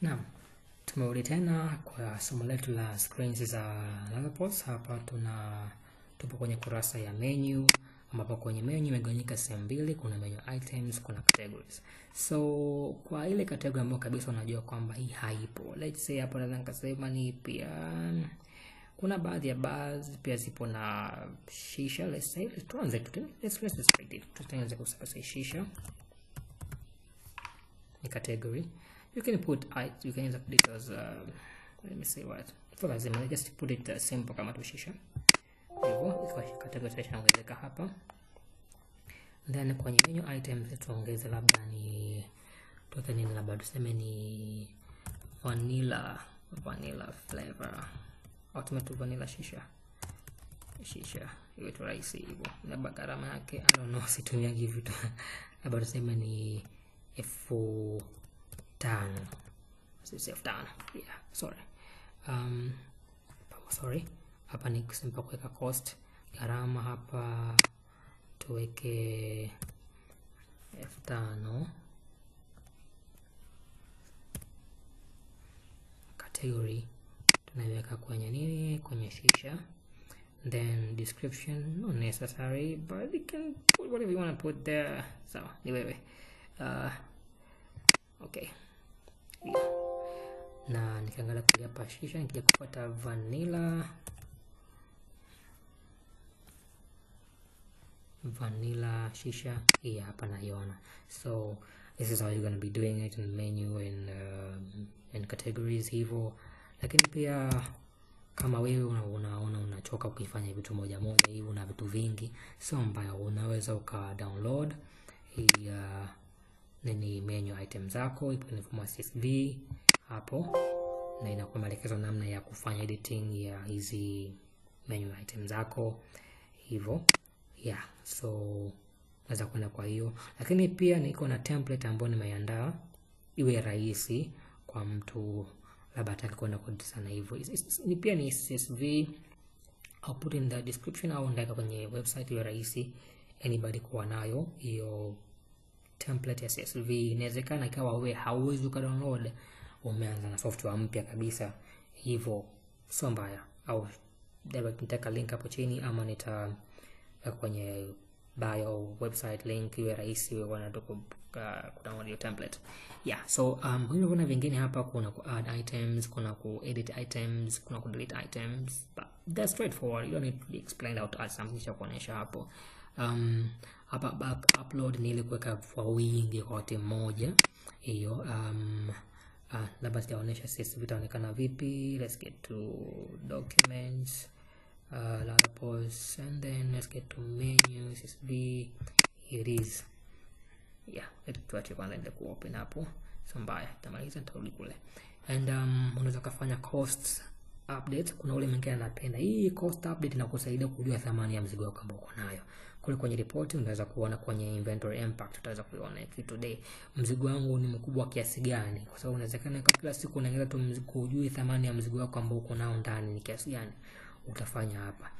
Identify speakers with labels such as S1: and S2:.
S1: Naam, tumerudi tena kwa somo letu la screens za LaserPost. Hapa tupo kwenye kurasa ya menu, ambapo kwenye menu imegawanyika sehemu mbili, kuna menu items, kuna categories. So kwa ile category ambayo kabisa unajua kwamba hii haipo, let's say hapo naweza nikasema ni pia kuna baadhi ya bars pia zipo na shisha. Let's say tuanze tu, let's respect it, tutaanza kusasa shisha ni category. You can put you can use it as let me see what for lazima just put it simple kama tu shisha hivyo, kwa category section ongezeka hapa. Then kwenye menu items tuongeze labda ni tuweke nini, labda tuseme ni vanilla flavor, automatic vanilla shisha iwe tu rahisi hivyo, labda gharama yake I don't know, situmia hivi vitu labda tuseme ni F5, yeah, sorry, hapa ni simple kuweka cost gharama, hapa tuweke F5. Category tunaiweka kwenye nini, kwenye shisha. Then description not necessary, but you can put whatever you want to put there. So ni wewe. Okay, yeah. Na nikiangalia kuja hapa shisha, nikija kupata vanilla shisha hii hapa naiona. So this is how you're going to be doing it in menu and categories hivyo. Lakini pia kama wewe unaona unachoka ukifanya vitu moja hivi, una vitu vingi, so mbaya, unaweza download hii nini menu item zako, ipo ni format CSV hapo, na inakupa maelekezo namna ya kufanya editing ya hizi menu item zako hivyo, yeah. So naweza kwenda kwa hiyo, lakini pia niko na template ambayo nimeandaa iwe rahisi kwa mtu labda ataka kwenda kwa sana hivyo. Ni pia ni CSV, I'll put in the description au ndaka kwenye website iwe rahisi anybody kuwa nayo hiyo template ya CSV. Inawezekana ikawa wewe hauwezi download, umeanza na software mpya kabisa hivyo, sio mbaya, au direct nitaka link hapo chini, ama nita kwenye bio website link iwe rahisi wewe unataka kudownload your template, yeah. So kuna vingine hapa, kuna ku add items, kuna ku edit items, kuna ku delete items, but that's straightforward, you don't need to explain how to add something cha kuonesha hapo. Hapa back upload ni ile kuweka kwa wingi kwa wakati mmoja hiyo. Labda sitaonesha sisi vitaonekana vipi. Let's get to documents, LaserPost, and then let's get to menu CSV. Here it is, yeah. Tuache kwanza ndio ku open hapo, so mbaya tamaliza nitarudi kule. And unaweza kufanya cost update. Kuna ule mwingine anapenda hii cost update, inakusaidia kujua thamani ya mzigo wako ambao uko nayo. Kule kwenye report unaweza kuona kwenye inventory impact, utaweza kuona today mzigo wangu ni mkubwa kiasi gani, kwa sababu unawezekana kila siku unaangalia tu mzigo, ujue thamani ya mzigo wako ambao uko nao ndani ni kiasi gani. Utafanya hapa